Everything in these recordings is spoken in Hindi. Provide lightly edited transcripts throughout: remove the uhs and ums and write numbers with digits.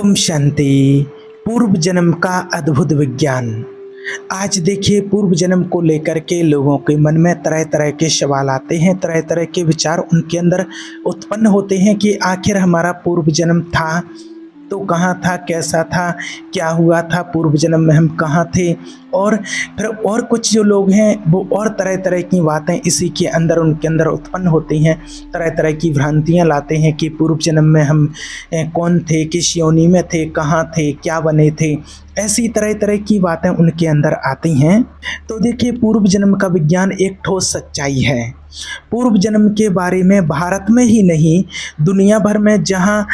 ओम शांति। पूर्व जन्म का अद्भुत विज्ञान। आज देखिए, पूर्व जन्म को लेकर के लोगों के मन में तरह तरह के सवाल आते हैं, तरह तरह के विचार उनके अंदर उत्पन्न होते हैं कि आखिर हमारा पूर्व जन्म था तो कहाँ था, कैसा था, क्या हुआ था, पूर्व जन्म में हम कहाँ थे। और फिर और कुछ जो लोग हैं वो और तरह तरह की बातें इसी के अंदर उनके अंदर उत्पन्न होती हैं, तरह तरह की भ्रांतियाँ लाते हैं कि पूर्व जन्म में हम कौन थे, किस योनि में थे, कहाँ थे, क्या बने थे। ऐसी तरह तरह की बातें उनके अंदर आती हैं। तो देखिए, पूर्व जन्म का विज्ञान एक ठोस सच्चाई है। पूर्व जन्म के बारे में भारत में ही नहीं, दुनिया भर में जहाँ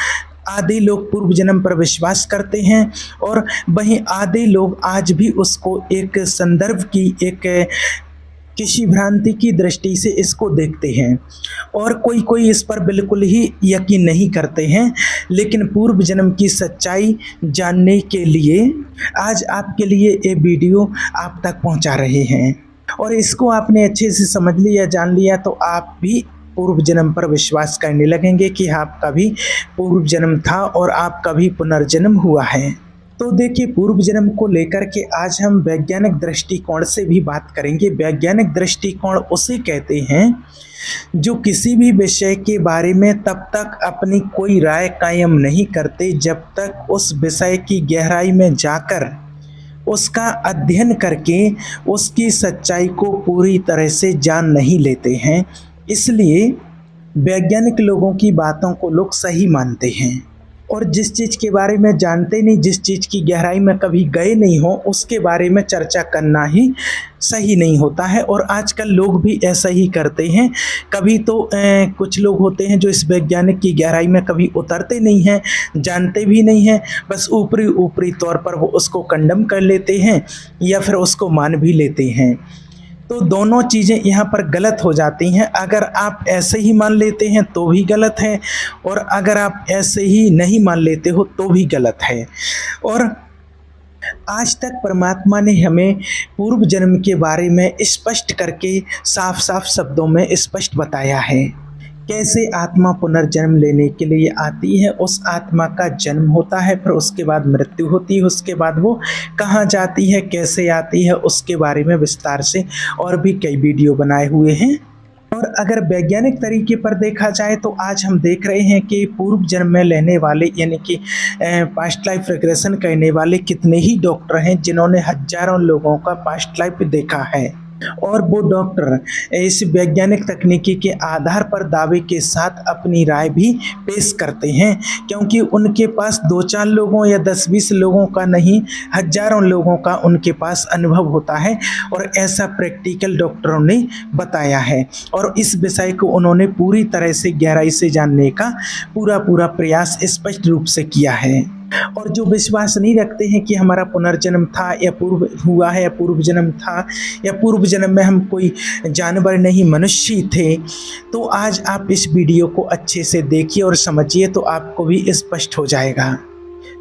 आधे लोग पूर्व जन्म पर विश्वास करते हैं और वहीं आधे लोग आज भी उसको एक संदर्भ की, एक किसी भ्रांति की दृष्टि से इसको देखते हैं और कोई कोई इस पर बिल्कुल ही यकीन नहीं करते हैं। लेकिन पूर्व जन्म की सच्चाई जानने के लिए आज आपके लिए ये वीडियो आप तक पहुंचा रहे हैं और इसको आपने अच्छे से समझ लिया, जान लिया तो आप भी पूर्व जन्म पर विश्वास करने लगेंगे कि आपका भी पूर्व जन्म था और आपका भी पुनर्जन्म हुआ है। तो देखिए, पूर्व जन्म को लेकर के आज हम वैज्ञानिक दृष्टिकोण से भी बात करेंगे। वैज्ञानिक दृष्टिकोण उसे कहते हैं जो किसी भी विषय के बारे में तब तक अपनी कोई राय कायम नहीं करते जब तक उस विषय की गहराई में जाकर उसका अध्ययन करके उसकी सच्चाई को पूरी तरह से जान नहीं लेते हैं। इसलिए वैज्ञानिक लोगों की बातों को लोग सही मानते हैं और जिस चीज़ के बारे में जानते नहीं, जिस चीज़ की गहराई में कभी गए नहीं हो, उसके बारे में चर्चा करना ही सही नहीं होता है। और आजकल लोग भी ऐसा ही करते हैं। कभी तो कुछ लोग होते हैं जो इस वैज्ञानिक की गहराई में कभी उतरते नहीं हैं, जानते भी नहीं हैं, बस ऊपरी ऊपरी तौर पर वो उसको कंडम कर लेते हैं या फिर उसको मान भी लेते हैं। तो दोनों चीज़ें यहाँ पर गलत हो जाती हैं। अगर आप ऐसे ही मान लेते हैं तो भी गलत है और अगर आप ऐसे ही नहीं मान लेते हो तो भी गलत है। और आज तक परमात्मा ने हमें पूर्व जन्म के बारे में स्पष्ट करके साफ साफ शब्दों में स्पष्ट बताया है। कैसे आत्मा पुनर्जन्म लेने के लिए आती है, उस आत्मा का जन्म होता है, फिर उसके बाद मृत्यु होती है, उसके बाद वो कहाँ जाती है, कैसे आती है, उसके बारे में विस्तार से और भी कई वीडियो बनाए हुए हैं। और अगर वैज्ञानिक तरीके पर देखा जाए तो आज हम देख रहे हैं कि पूर्व जन्म में लेने वाले यानी कि पास्ट लाइफ रिग्रेशन करने वाले कितने ही डॉक्टर हैं जिन्होंने हजारों लोगों का पास्ट लाइफ देखा है और वो डॉक्टर इस वैज्ञानिक तकनीकी के आधार पर दावे के साथ अपनी राय भी पेश करते हैं, क्योंकि उनके पास 2-4 लोगों या 10-20 लोगों का नहीं, हजारों लोगों का उनके पास अनुभव होता है और ऐसा प्रैक्टिकल डॉक्टरों ने बताया है और इस विषय को उन्होंने पूरी तरह से गहराई से जानने का पूरा प्रयास स्पष्ट रूप से किया है। और जो विश्वास नहीं रखते हैं कि हमारा पुनर्जन्म था या पूर्व हुआ है या पूर्व जन्म था या पूर्व जन्म में हम कोई जानवर नहीं मनुष्य थे, तो आज आप इस वीडियो को अच्छे से देखिए और समझिए तो आपको भी स्पष्ट हो जाएगा।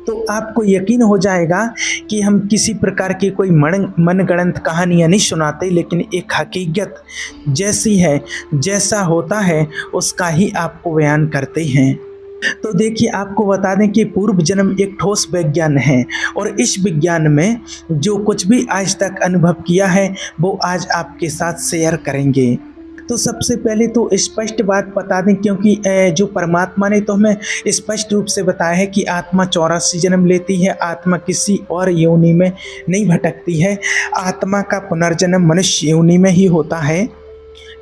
तो आपको यकीन हो जाएगा कि हम किसी प्रकार की कोई मनगढ़ंत कहानियाँ नहीं सुनाते, लेकिन एक हकीकत जैसी है, जैसा होता है उसका ही आपको बयान करते हैं। तो देखिए, आपको बता दें कि पूर्व जन्म एक ठोस विज्ञान है और इस विज्ञान में जो कुछ भी आज तक अनुभव किया है वो आज आपके साथ शेयर करेंगे। तो सबसे पहले तो स्पष्ट बात बता दें, क्योंकि जो परमात्मा ने तो हमें स्पष्ट रूप से बताया है कि आत्मा 84 जन्म लेती है, आत्मा किसी और योनि में नहीं भटकती है, आत्मा का पुनर्जन्म मनुष्य योनि में ही होता है,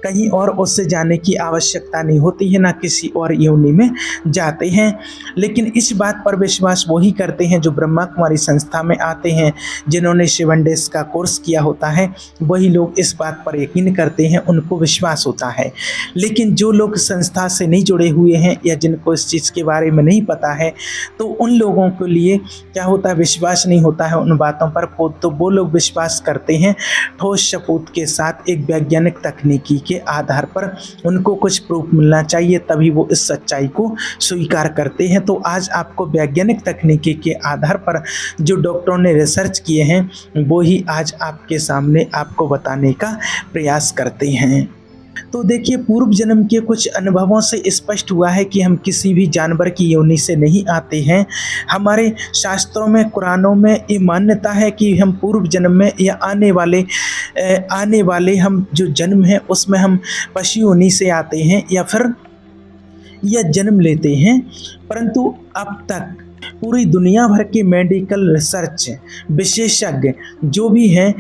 कहीं और उससे जाने की आवश्यकता नहीं होती है, ना किसी और योनि में जाते हैं। लेकिन इस बात पर विश्वास वही करते हैं जो ब्रह्मा कुमारी संस्था में आते हैं, जिन्होंने 7 डेज का कोर्स किया होता है, वही लोग इस बात पर यकीन करते हैं, उनको विश्वास होता है। लेकिन जो लोग संस्था से नहीं जुड़े हुए हैं या जिनको इस चीज़ के बारे में नहीं पता है, तो उन लोगों के लिए क्या होता है, विश्वास नहीं होता है उन बातों पर। तो वो लोग विश्वास करते हैं ठोस सबूत के साथ, एक वैज्ञानिक तकनीकी के आधार पर। उनको कुछ प्रूफ मिलना चाहिए तभी वो इस सच्चाई को स्वीकार करते हैं। तो आज आपको वैज्ञानिक तकनीकी के आधार पर जो डॉक्टरों ने रिसर्च किए हैं वो ही आज आपके सामने आपको बताने का प्रयास करते हैं। तो देखिए पूर्व जन्म के कुछ अनुभवों से स्पष्ट हुआ है कि हम किसी भी जानवर की योनि से नहीं आते हैं। हमारे शास्त्रों में, कुरानों में ये मान्यता है कि हम पूर्व जन्म में या आने वाले हम जो जन्म है उसमें हम पशु योनि से आते हैं या फिर यह जन्म लेते हैं। परंतु अब तक पूरी दुनिया भर के मेडिकल रिसर्च विशेषज्ञ जो भी हैं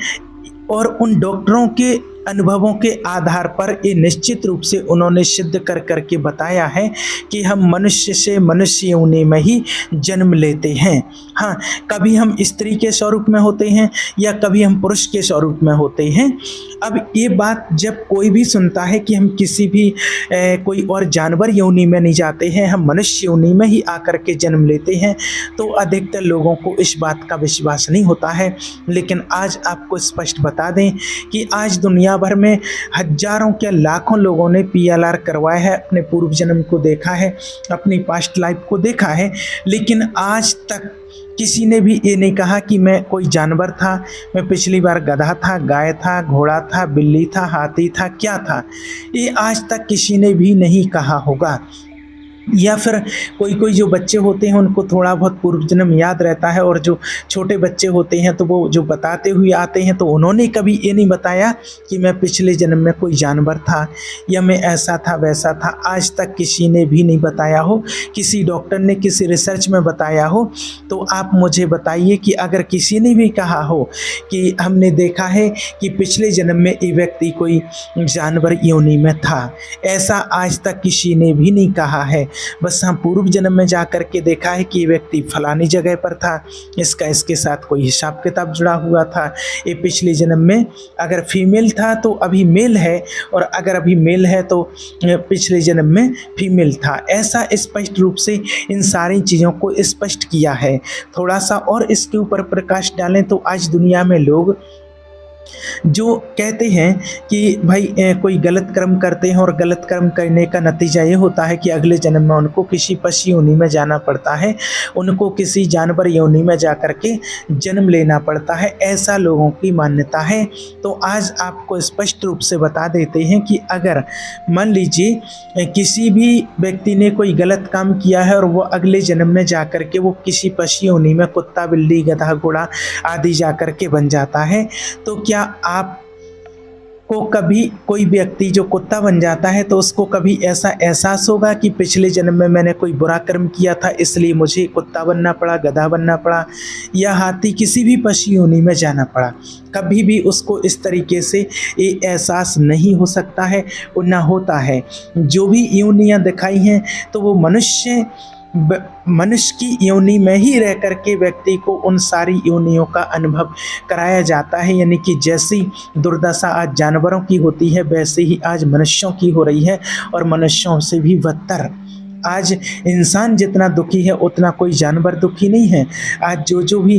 और उन डॉक्टरों के अनुभवों के आधार पर ये निश्चित रूप से उन्होंने सिद्ध कर करके बताया है कि हम मनुष्य से मनुष्य योनि में ही जन्म लेते हैं। हाँ, कभी हम स्त्री के स्वरूप में होते हैं या कभी हम पुरुष के स्वरूप में होते हैं। अब ये बात जब कोई भी सुनता है कि हम किसी भी कोई और जानवर योनि में नहीं जाते हैं, हम मनुष्य योनि में ही आकर के जन्म लेते हैं, तो अधिकतर लोगों को इस बात का विश्वास नहीं होता है। लेकिन आज आपको स्पष्ट बता दें कि आज दुनिया भर में हजारों क्या लाखों लोगों ने PLR करवाया है, अपने पूर्व जन्म को देखा है, अपनी पास्ट लाइफ को देखा है, लेकिन आज तक किसी ने भी ये नहीं कहा कि मैं कोई जानवर था, मैं पिछली बार गधा था, गाय था, घोड़ा था, बिल्ली था, हाथी था, क्या था। ये आज तक किसी ने भी नहीं कहा होगा। या फिर कोई जो बच्चे होते हैं उनको थोड़ा बहुत पूर्व जन्म याद रहता है, और जो छोटे बच्चे होते हैं तो वो जो बताते हुए आते हैं तो उन्होंने कभी ये नहीं बताया कि मैं पिछले जन्म में कोई जानवर था या मैं ऐसा था वैसा था। आज तक किसी ने भी नहीं बताया हो, किसी डॉक्टर ने किसी रिसर्च में बताया हो। तो आप मुझे बताइए कि अगर किसी ने भी कहा हो कि हमने देखा है कि पिछले जन्म में ये व्यक्ति कोई जानवर योनि में था, ऐसा आज तक किसी ने भी नहीं कहा है। बस हम पूर्व जन्म में जा कर के देखा है कि ये व्यक्ति फलानी जगह पर था, इसके साथ कोई हिसाब किताब जुड़ा हुआ था, ये पिछले जन्म में अगर फीमेल था तो अभी मेल है, और अगर अभी मेल है तो पिछले जन्म में फीमेल था। ऐसा स्पष्ट रूप से इन सारी चीज़ों को स्पष्ट किया है। थोड़ा सा और इसके ऊपर प्रकाश डालें तो आज दुनिया में लोग जो कहते हैं कि भाई कोई गलत कर्म करते हैं और गलत कर्म करने का नतीजा ये होता है कि अगले जन्म में उनको किसी पशु योनि में जाना पड़ता है, उनको किसी जानवर योनि में जा कर के जन्म लेना पड़ता है, ऐसा लोगों की मान्यता है। तो आज आपको स्पष्ट रूप से बता देते हैं कि अगर मान लीजिए किसी भी व्यक्ति ने कोई गलत काम किया है और वो अगले जन्म में जा कर के वो किसी पशु योनि में कुत्ता, बिल्ली, गधा, घोड़ा आदि जा कर के बन जाता है, तो क्या आप को कभी कोई व्यक्ति जो कुत्ता बन जाता है तो उसको कभी ऐसा एहसास होगा कि पिछले जन्म में मैंने कोई बुरा कर्म किया था इसलिए मुझे कुत्ता बनना पड़ा, गधा बनना पड़ा या हाथी, किसी भी पशु योनि में जाना पड़ा? कभी भी उसको इस तरीके से ये एहसास नहीं हो सकता है और ना होता है। जो भी योनियाँ दिखाई हैं तो वो मनुष्य की योनि में ही रह करके व्यक्ति को उन सारी योनियों का अनुभव कराया जाता है। यानी कि जैसी दुर्दशा आज जानवरों की होती है वैसे ही आज मनुष्यों की हो रही है, और मनुष्यों से भी बदतर। आज इंसान जितना दुखी है उतना कोई जानवर दुखी नहीं है। आज जो भी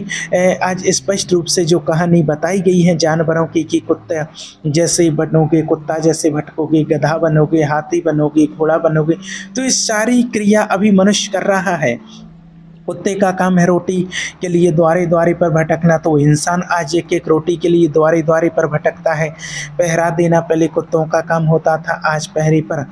आज स्पष्ट रूप से जो कहानी बताई गई है जानवरों की कि कुत्ता जैसे बनोगे, कुत्ता जैसे भटकोगे, गधा बनोगे, हाथी बनोगे, घोड़ा बनोगे, तो ये सारी क्रिया अभी मनुष्य कर रहा है। कुत्ते का काम है रोटी के लिए द्वारे द्वारे पर भटकना, तो इंसान आज एक एक रोटी के लिए द्वारे द्वारे पर भटकता है। पहरा देना पहले कुत्तों का काम होता था, आज पहरे पर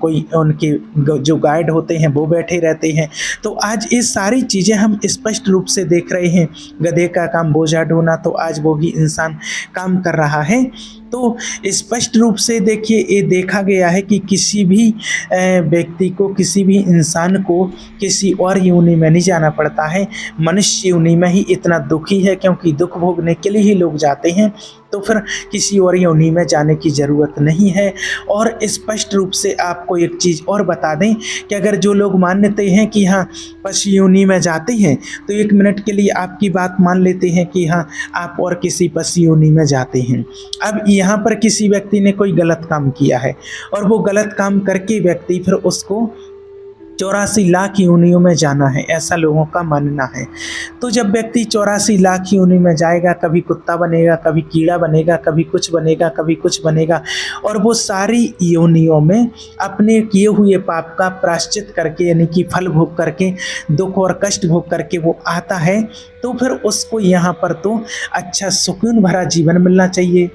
कोई उनके जो गाइड होते हैं वो बैठे रहते हैं। तो आज ये सारी चीज़ें हम स्पष्ट रूप से देख रहे हैं। गधे का काम बोझा ढोना, तो आज वो भी इंसान काम कर रहा है। तो स्पष्ट रूप से देखिए ये देखा गया है कि किसी भी व्यक्ति को, किसी भी इंसान को किसी और योनि में नहीं जाना पड़ता है, मनुष्य योनि में ही इतना दुखी है, क्योंकि दुख भोगने के लिए ही लोग जाते हैं। तो फिर किसी और योनि में जाने की ज़रूरत नहीं है। और स्पष्ट रूप से आपको एक चीज़ और बता दें कि अगर जो लोग मानते हैं कि हाँ पशु योनि में जाते हैं, तो एक मिनट के लिए आपकी बात मान लेते हैं कि हाँ आप और किसी पशु योनि में जाते हैं। अब यहाँ पर किसी व्यक्ति ने कोई गलत काम किया है और वो गलत काम करके व्यक्ति फिर उसको 84 लाख योनियों में जाना है, ऐसा लोगों का मानना है। तो जब व्यक्ति 84 लाख योनि में जाएगा, कभी कुत्ता बनेगा, कभी कीड़ा बनेगा, कभी कुछ बनेगा, कभी कुछ बनेगा, और वो सारी योनियों में अपने किए हुए पाप का प्रायश्चित करके, यानी कि फल भोग करके, दुख और कष्ट भोग करके वो आता है, तो फिर उसको यहाँ पर तो अच्छा सुकून भरा जीवन मिलना चाहिए,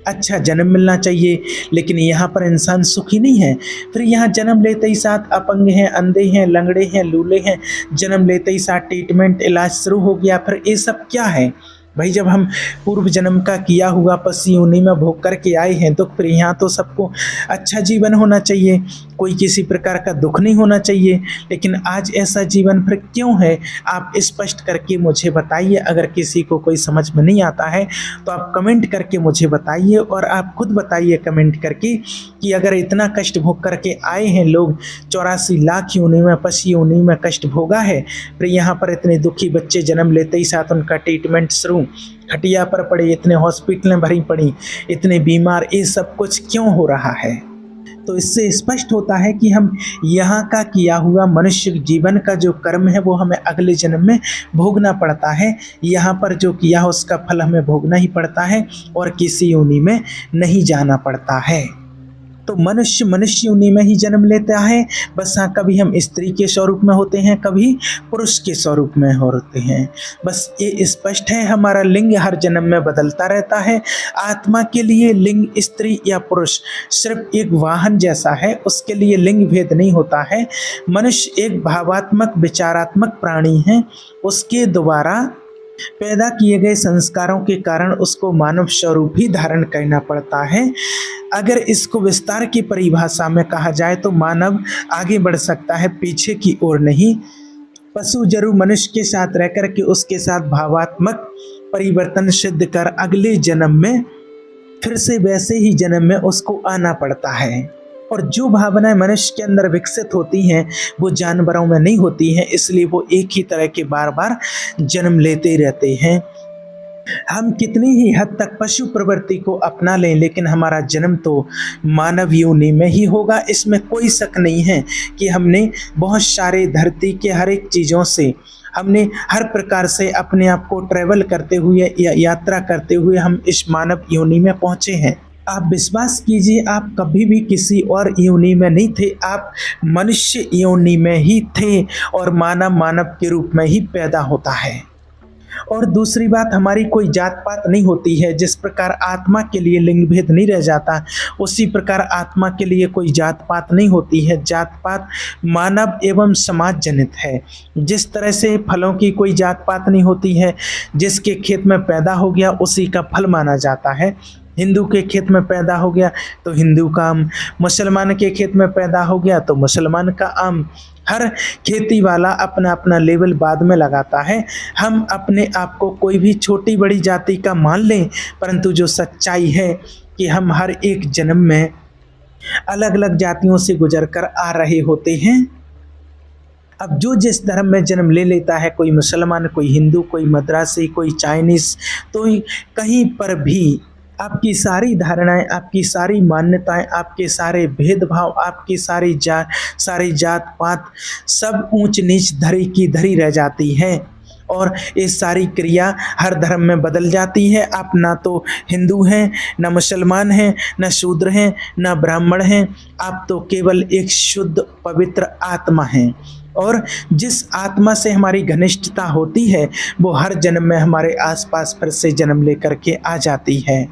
अच्छा जन्म मिलना चाहिए, लेकिन यहाँ पर इंसान सुखी नहीं है। फिर यहाँ जन्म लेते ही साथ अपंग हैं, अंधे हैं, लंगड़े हैं, लूले हैं, जन्म लेते ही साथ ट्रीटमेंट इलाज शुरू हो गया। फिर ये सब क्या है भाई? जब हम पूर्व जन्म का किया हुआ पसी योनि में भोग करके आए हैं तो फिर यहाँ तो सबको अच्छा जीवन होना चाहिए, कोई किसी प्रकार का दुख नहीं होना चाहिए। लेकिन आज ऐसा जीवन फिर क्यों है? आप स्पष्ट करके मुझे बताइए। अगर किसी को कोई समझ में नहीं आता है तो आप कमेंट करके मुझे बताइए, और आप खुद बताइए कमेंट करके कि अगर इतना कष्ट भोग करके आए हैं लोग, 84 लाख योनि में पसी योनि में कष्ट भोगा है, फिर यहाँ पर इतने दुखी बच्चे जन्म लेते ही साथ उनका ट्रीटमेंट शुरू, खटिया पर पड़े, इतने हॉस्पिटलें भरी पड़ी, इतने बीमार, ये सब कुछ क्यों हो रहा है? तो इससे स्पष्ट होता है कि हम यहाँ का किया हुआ मनुष्य जीवन का जो कर्म है वो हमें अगले जन्म में भोगना पड़ता है। यहाँ पर जो किया है उसका फल हमें भोगना ही पड़ता है और किसी योनि में नहीं जाना पड़ता है। तो मनुष्य योनि में ही जन्म लेता है। बस हाँ, कभी हम स्त्री के स्वरूप में होते हैं, कभी पुरुष के स्वरूप में होते हैं। बस ये स्पष्ट है, हमारा लिंग हर जन्म में बदलता रहता है। आत्मा के लिए लिंग स्त्री या पुरुष सिर्फ एक वाहन जैसा है, उसके लिए लिंग भेद नहीं होता है। मनुष्य एक भावात्मक विचारात्मक प्राणी है, उसके द्वारा पैदा किए गए संस्कारों के कारण उसको मानव स्वरूप ही धारण करना पड़ता है। अगर इसको विस्तार की परिभाषा में कहा जाए तो मानव आगे बढ़ सकता है, पीछे की ओर नहीं। पशु जरूर मनुष्य के साथ रहकर के उसके साथ भावात्मक परिवर्तन सिद्ध कर अगले जन्म में फिर से वैसे ही जन्म में उसको आना पड़ता है। और जो भावनाएं मनुष्य के अंदर विकसित होती हैं वो जानवरों में नहीं होती हैं, इसलिए वो एक ही तरह के बार बार जन्म लेते रहते हैं। हम कितनी ही हद तक पशु प्रवृत्ति को अपना लें, लेकिन हमारा जन्म तो मानव योनि में ही होगा। इसमें कोई शक नहीं है कि हमने बहुत सारे धरती के हर एक चीज़ों से, हमने हर प्रकार से अपने आप को ट्रैवल करते हुए या यात्रा करते हुए हम इस मानव योनि में पहुँचे हैं। आप विश्वास कीजिए, आप कभी भी किसी और योनि में नहीं थे, आप मनुष्य योनि में ही थे और मानव के रूप में ही पैदा होता है। और दूसरी बात, हमारी कोई जात पात नहीं होती है। जिस प्रकार आत्मा के लिए लिंग भेद नहीं रह जाता, उसी प्रकार आत्मा के लिए कोई जात पात नहीं होती है। जात पात मानव एवं समाज जनित है। जिस तरह से फलों की कोई जात पात नहीं होती है, जिसके खेत में पैदा हो गया उसी का फल माना जाता है। हिंदू के खेत में पैदा हो गया तो हिंदू का आम, मुसलमान के खेत में पैदा हो गया तो मुसलमान का आम। हर खेती वाला अपना अपना लेवल बाद में लगाता है। हम अपने आप को कोई भी छोटी बड़ी जाति का मान लें, परंतु जो सच्चाई है कि हम हर एक जन्म में अलग अलग जातियों से गुजर कर आ रहे होते हैं। अब जो जिस धर्म में जन्म ले लेता है, कोई मुसलमान, कोई हिंदू, कोई मद्रासी, कोई चाइनीज़, तो कहीं पर भी आपकी सारी धारणाएं, आपकी सारी मान्यताएं, आपके सारे भेदभाव, आपकी सारी जात पात सब ऊंच नीच धरी की धरी रह जाती है। और ये सारी क्रिया हर धर्म में बदल जाती है। आप ना तो हिंदू हैं, ना मुसलमान हैं, ना शूद्र हैं, ना ब्राह्मण हैं, आप तो केवल एक शुद्ध पवित्र आत्मा हैं। और जिस आत्मा से हमारी घनिष्ठता होती है वो हर जन्म में हमारे आसपास फिर से जन्म लेकर के आ जाती है।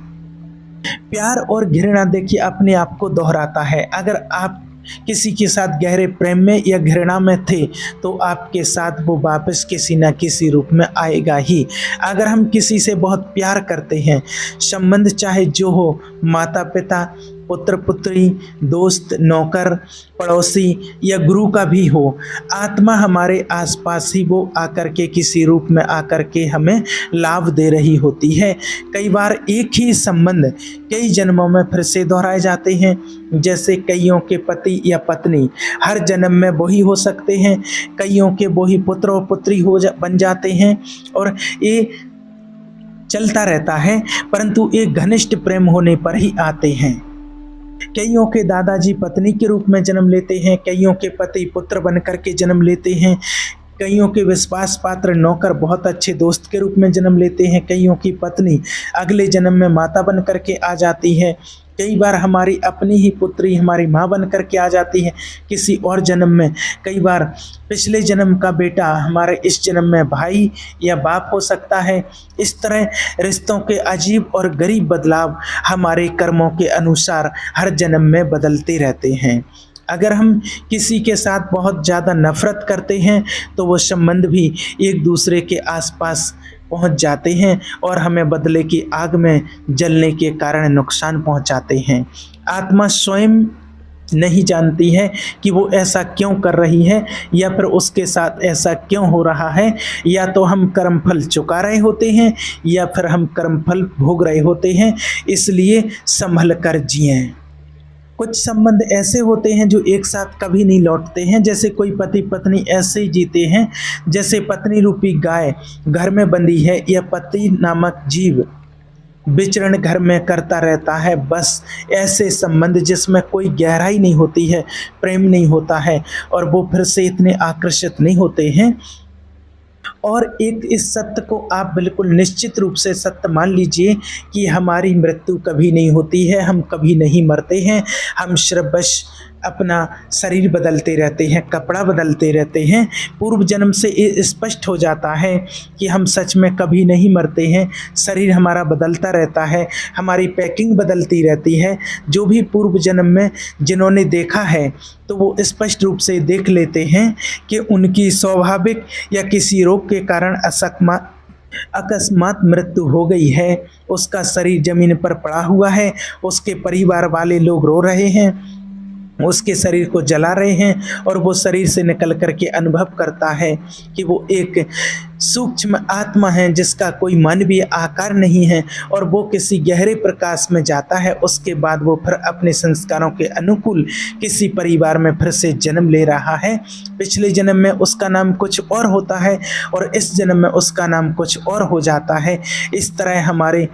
प्यार और घृणा देखिए अपने आप को दोहराता है। अगर आप किसी के साथ गहरे प्रेम में या घृणा में थे तो आपके साथ वो वापस किसी न किसी रूप में आएगा ही। अगर हम किसी से बहुत प्यार करते हैं, संबंध चाहे जो हो, माता पिता, पुत्र पुत्री, दोस्त, नौकर, पड़ोसी या गुरु का भी हो, आत्मा हमारे आसपास ही वो आकर के किसी रूप में आकर के हमें लाभ दे रही होती है। कई बार एक ही संबंध कई जन्मों में फिर से दोहराए जाते हैं। जैसे कईयों के पति या पत्नी हर जन्म में वही हो सकते हैं, कईयों के वही पुत्र और पुत्री बन जाते हैं और ये चलता रहता है, परंतु एक घनिष्ठ प्रेम होने पर ही आते हैं। कईयों के दादाजी पत्नी के रूप में जन्म लेते हैं, कईयों के पति पुत्र बनकर के जन्म लेते हैं, कईयों के विश्वास पात्र नौकर बहुत अच्छे दोस्त के रूप में जन्म लेते हैं। कईयों की पत्नी अगले जन्म में माता बन करके आ जाती है। कई बार हमारी अपनी ही पुत्री हमारी माँ बन करके आ जाती है किसी और जन्म में। कई बार पिछले जन्म का बेटा हमारे इस जन्म में भाई या बाप हो सकता है। इस तरह रिश्तों के अजीब और गरीब बदलाव हमारे कर्मों के अनुसार हर जन्म में बदलते रहते हैं। अगर हम किसी के साथ बहुत ज़्यादा नफ़रत करते हैं तो वो संबंध भी एक दूसरे के आसपास पहुंच जाते हैं और हमें बदले की आग में जलने के कारण नुकसान पहुंचाते हैं। आत्मा स्वयं नहीं जानती है कि वो ऐसा क्यों कर रही है या फिर उसके साथ ऐसा क्यों हो रहा है। या तो हम कर्मफल चुका रहे होते हैं या फिर हम कर्मफल भोग रहे होते हैं। इसलिए संभल कर जिएं। कुछ संबंध ऐसे होते हैं जो एक साथ कभी नहीं लौटते हैं। जैसे कोई पति पत्नी ऐसे ही जीते हैं जैसे पत्नी रूपी गाय घर में बंधी है या पति नामक जीव विचरण घर में करता रहता है। बस ऐसे संबंध जिसमें कोई गहराई नहीं होती है, प्रेम नहीं होता है और वो फिर से इतने आकर्षित नहीं होते हैं। और एक इस सत्य को आप बिल्कुल निश्चित रूप से सत्य मान लीजिए कि हमारी मृत्यु कभी नहीं होती है, हम कभी नहीं मरते हैं। हम सिर्फ बस अपना शरीर बदलते रहते हैं, कपड़ा बदलते रहते हैं। पूर्व जन्म से ये स्पष्ट हो जाता है कि हम सच में कभी नहीं मरते हैं। शरीर हमारा बदलता रहता है, हमारी पैकिंग बदलती रहती है। जो भी पूर्व जन्म में जिन्होंने देखा है तो वो स्पष्ट रूप से देख लेते हैं कि उनकी स्वाभाविक या किसी रोग के कारण अकस्मात मृत्यु हो गई है। उसका शरीर जमीन पर पड़ा हुआ है, उसके परिवार वाले लोग रो रहे हैं, उसके शरीर को जला रहे हैं और वो शरीर से निकल करके अनुभव करता है कि वो एक सूक्ष्म आत्मा है जिसका कोई मानवीय आकार नहीं है और वो किसी गहरे प्रकाश में जाता है। उसके बाद वो फिर अपने संस्कारों के अनुकूल किसी परिवार में फिर से जन्म ले रहा है। पिछले जन्म में उसका नाम कुछ और होता है और इस जन्म में उसका नाम कुछ और हो जाता है। इस तरह हमारे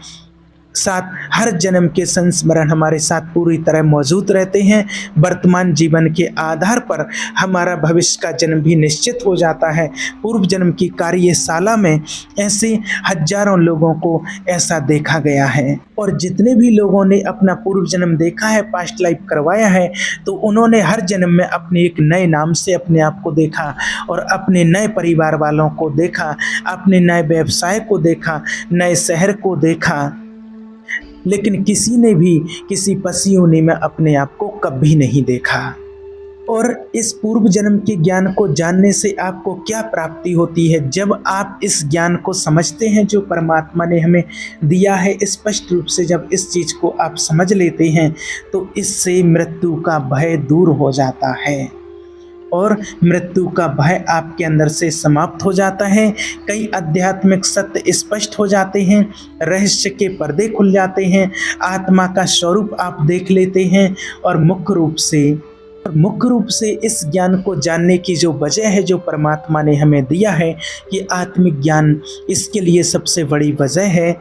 साथ हर जन्म के संस्मरण हमारे साथ पूरी तरह मौजूद रहते हैं। वर्तमान जीवन के आधार पर हमारा भविष्य का जन्म भी निश्चित हो जाता है। पूर्व जन्म की कार्यशाला में ऐसे हजारों लोगों को ऐसा देखा गया है और जितने भी लोगों ने अपना पूर्व जन्म देखा है, पास्ट लाइफ करवाया है, तो उन्होंने हर जन्म में अपने एक नए नाम से अपने आप को देखा और अपने नए परिवार वालों को देखा, अपने नए व्यवसाय को देखा, नए शहर को देखा। लेकिन किसी ने भी किसी पसी योनि में अपने आप को कभी नहीं देखा। और इस पूर्व जन्म के ज्ञान को जानने से आपको क्या प्राप्ति होती है? जब आप इस ज्ञान को समझते हैं जो परमात्मा ने हमें दिया है, स्पष्ट रूप से जब इस चीज़ को आप समझ लेते हैं तो इससे मृत्यु का भय दूर हो जाता है और मृत्यु का भय आपके अंदर से समाप्त हो जाता है। कई आध्यात्मिक सत्य स्पष्ट हो जाते हैं, रहस्य के पर्दे खुल जाते हैं, आत्मा का स्वरूप आप देख लेते हैं और मुख्य रूप से इस ज्ञान को जानने की जो वजह है जो परमात्मा ने हमें दिया है कि आत्मिक ज्ञान, इसके लिए सबसे बड़ी वजह है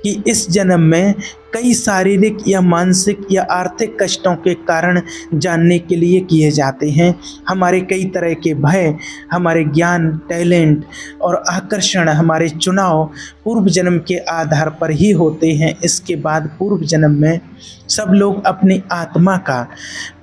कि इस जन्म में कई शारीरिक या मानसिक या आर्थिक कष्टों के कारण जानने के लिए किए जाते हैं। हमारे कई तरह के भय, हमारे ज्ञान, टैलेंट और आकर्षण, हमारे चुनाव पूर्व जन्म के आधार पर ही होते हैं। इसके बाद पूर्व जन्म में सब लोग अपनी आत्मा का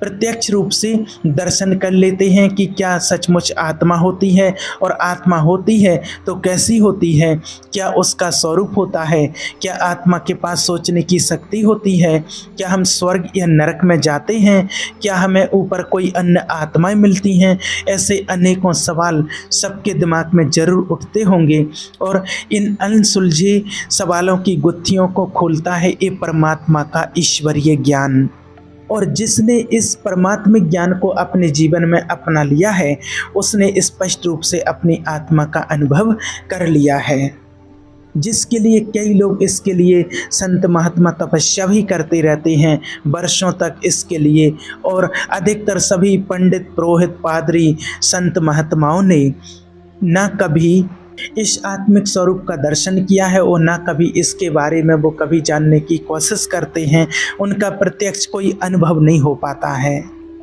प्रत्यक्ष रूप से दर्शन कर लेते हैं कि क्या सचमुच आत्मा होती है और आत्मा होती है तो कैसी होती है, क्या उसका स्वरूप होता है, क्या आत्मा के पास सोचने की शक्ति होती है, क्या हम स्वर्ग या नरक में जाते हैं, क्या हमें ऊपर कोई अन्य आत्माएं मिलती हैं। ऐसे अनेकों सवाल सबके दिमाग में जरूर उठते होंगे और इन अनसुलझे सवालों की गुत्थियों को खोलता है ये परमात्मा का ईश्वरीय ज्ञान। और जिसने इस परमात्मिक ज्ञान को अपने जीवन में अपना लिया है उसने स्पष्ट रूप से अपनी आत्मा का अनुभव कर लिया है, जिसके लिए कई लोग इसके लिए संत महात्मा तपस्या भी करते रहते हैं वर्षों तक इसके लिए। और अधिकतर सभी पंडित, पुरोहित, पादरी, संत महात्माओं ने न कभी इस आत्मिक स्वरूप का दर्शन किया है और ना कभी इसके बारे में वो कभी जानने की कोशिश करते हैं। उनका प्रत्यक्ष कोई अनुभव नहीं हो पाता है।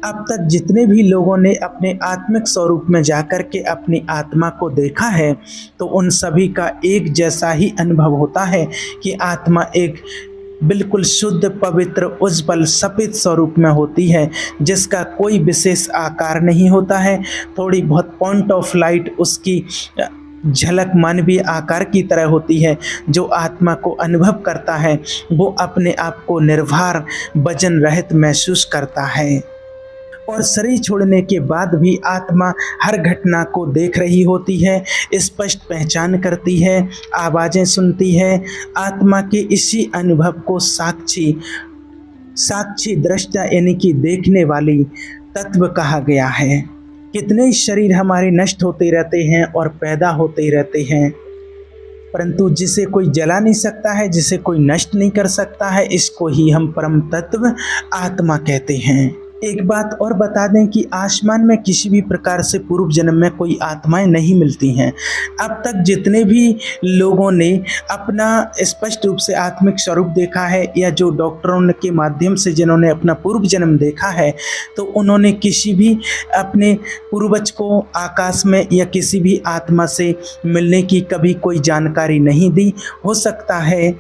अब तक जितने भी लोगों ने अपने आत्मिक स्वरूप में जाकर के अपनी आत्मा को देखा है, तो उन सभी का एक जैसा ही अनुभव होता है कि आत्मा एक बिल्कुल शुद्ध, पवित्र, उज्ज्वल, सफ़ेद स्वरूप में होती है, जिसका कोई विशेष आकार नहीं होता है। थोड़ी बहुत पॉइंट ऑफ लाइट उसकी झलक मानवीय आकार की तरह होती है। जो आत्मा को अनुभव करता है वो अपने आप को निर्भर, वजन रहित महसूस करता है। और शरीर छोड़ने के बाद भी आत्मा हर घटना को देख रही होती है, स्पष्ट पहचान करती है, आवाज़ें सुनती है। आत्मा के इसी अनुभव को साक्षी दृष्टा यानी कि देखने वाली तत्व कहा गया है। कितने शरीर हमारे नष्ट होते रहते हैं और पैदा होते रहते हैं, परंतु जिसे कोई जला नहीं सकता है, जिसे कोई नष्ट नहीं कर सकता है, इसको ही हम परम तत्व आत्मा कहते हैं। एक बात और बता दें कि आसमान में किसी भी प्रकार से पूर्व जन्म में कोई आत्माएं नहीं मिलती हैं। अब तक जितने भी लोगों ने अपना स्पष्ट रूप से आत्मिक स्वरूप देखा है, या जो डॉक्टरों के माध्यम से जिन्होंने अपना पूर्व जन्म देखा है, तो उन्होंने किसी भी अपने पूर्वज को आकाश में या किसी भी आत्मा से मिलने की कभी कोई जानकारी नहीं दी। हो सकता है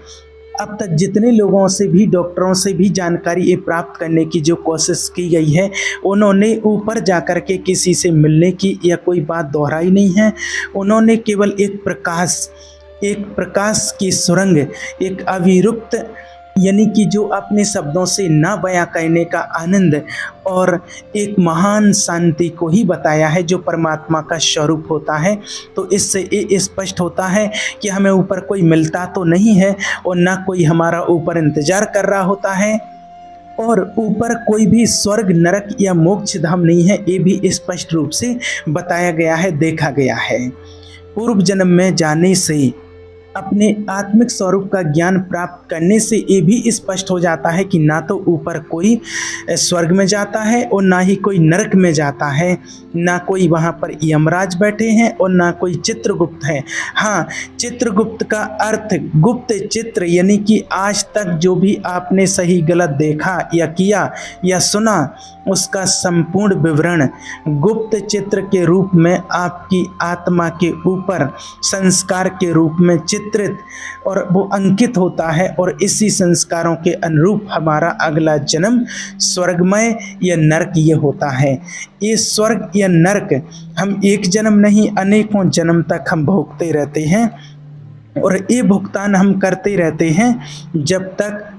अब तक जितने लोगों से भी, डॉक्टरों से भी जानकारी ये प्राप्त करने की जो कोशिश की गई है, उन्होंने ऊपर जाकर के किसी से मिलने की या कोई बात दोहराई नहीं है। उन्होंने केवल एक प्रकाश की सुरंग, एक अविरुक्त यानी कि जो अपने शब्दों से ना बयां करने का आनंद और एक महान शांति को ही बताया है, जो परमात्मा का स्वरूप होता है। तो इससे ये स्पष्ट होता है कि हमें ऊपर कोई मिलता तो नहीं है और ना कोई हमारा ऊपर इंतजार कर रहा होता है, और ऊपर कोई भी स्वर्ग, नरक या मोक्ष धाम नहीं है। ये भी स्पष्ट रूप से बताया गया है, देखा गया है। पूर्व जन्म में जाने से, अपने आत्मिक स्वरूप का ज्ञान प्राप्त करने से ये भी स्पष्ट हो जाता है कि ना तो ऊपर कोई स्वर्ग में जाता है और ना ही कोई नरक में जाता है, ना कोई वहाँ पर यमराज बैठे हैं और ना कोई चित्रगुप्त है। हाँ, चित्रगुप्त का अर्थ गुप्त चित्र, यानी कि आज तक जो भी आपने सही गलत देखा या किया या सुना, उसका संपूर्ण विवरण गुप्त चित्र के रूप में आपकी आत्मा के ऊपर संस्कार के रूप में चित्रित और वो अंकित होता है, और इसी संस्कारों के अनुरूप हमारा अगला जन्म स्वर्गमय या नरक ये होता है। ये स्वर्ग या नरक हम एक जन्म नहीं, अनेकों जन्म तक हम भोगते रहते हैं, और ये भुगतान हम करते रहते हैं जब तक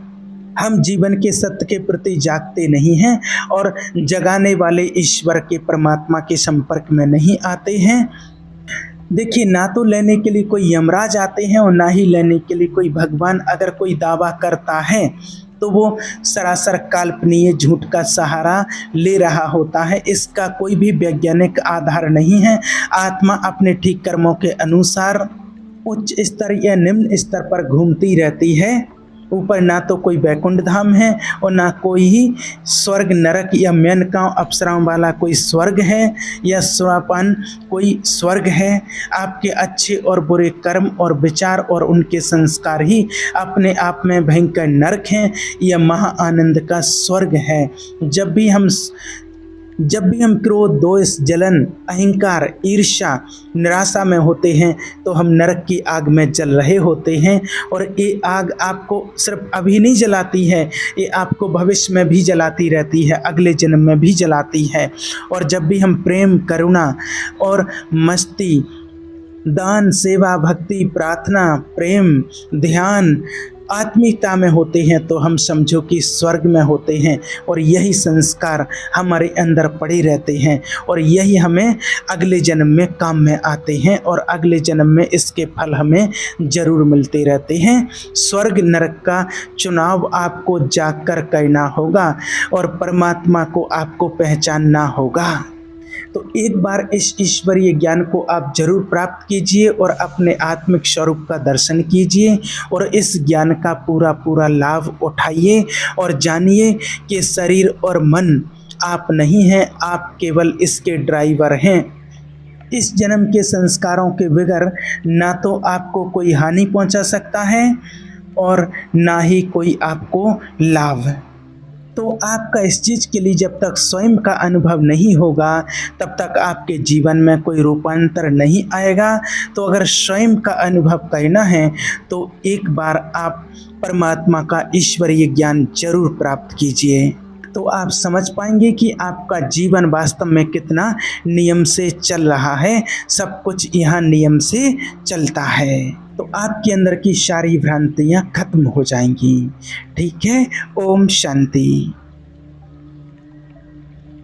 हम जीवन के सत्य के प्रति जागते नहीं हैं और जगाने वाले ईश्वर के, परमात्मा के संपर्क में नहीं आते हैं। देखिए, ना तो लेने के लिए कोई यमराज आते हैं और ना ही लेने के लिए कोई भगवान। अगर कोई दावा करता है तो वो सरासर काल्पनिक झूठ का सहारा ले रहा होता है। इसका कोई भी वैज्ञानिक आधार नहीं है। आत्मा अपने ठीक कर्मों के अनुसार उच्च स्तर या निम्न स्तर पर घूमती रहती है। ऊपर ना तो कोई वैकुंठ धाम है और ना कोई ही स्वर्ग, नरक या मेनकाओं अप्सराओं वाला कोई स्वर्ग है या सुरापान कोई स्वर्ग है। आपके अच्छे और बुरे कर्म और विचार और उनके संस्कार ही अपने आप में भयंकर नरक हैं या महा आनंद का स्वर्ग है। जब भी हम क्रोध, दोष, जलन, अहंकार, ईर्ष्या, निराशा में होते हैं तो हम नरक की आग में जल रहे होते हैं। और ये आग आपको सिर्फ अभी नहीं जलाती है, ये आपको भविष्य में भी जलाती रहती है, अगले जन्म में भी जलाती है। और जब भी हम प्रेम, करुणा और मस्ती, दान, सेवा, भक्ति, प्रार्थना, प्रेम, ध्यान, आत्मीयता में होते हैं तो हम समझो कि स्वर्ग में होते हैं। और यही संस्कार हमारे अंदर पड़े रहते हैं और यही हमें अगले जन्म में काम में आते हैं और अगले जन्म में इसके फल हमें ज़रूर मिलते रहते हैं। स्वर्ग नरक का चुनाव आपको जागकर करना होगा और परमात्मा को आपको पहचानना होगा। तो एक बार इस ईश्वरीय ज्ञान को आप जरूर प्राप्त कीजिए और अपने आत्मिक स्वरूप का दर्शन कीजिए और इस ज्ञान का पूरा लाभ उठाइए और जानिए कि शरीर और मन आप नहीं हैं, आप केवल इसके ड्राइवर हैं। इस जन्म के संस्कारों के बगैर ना तो आपको कोई हानि पहुंचा सकता है और ना ही कोई आपको लाभ। तो आपका इस चीज़ के लिए जब तक स्वयं का अनुभव नहीं होगा तब तक आपके जीवन में कोई रूपांतर नहीं आएगा। तो अगर स्वयं का अनुभव करना है तो एक बार आप परमात्मा का ईश्वरीय ज्ञान ज़रूर प्राप्त कीजिए। तो आप समझ पाएंगे कि आपका जीवन वास्तव में कितना नियम से चल रहा है। सब कुछ यहाँ नियम से चलता है। तो आपके अंदर की सारी भ्रांतियाँ खत्म हो जाएंगी। ठीक है। ओम शांति।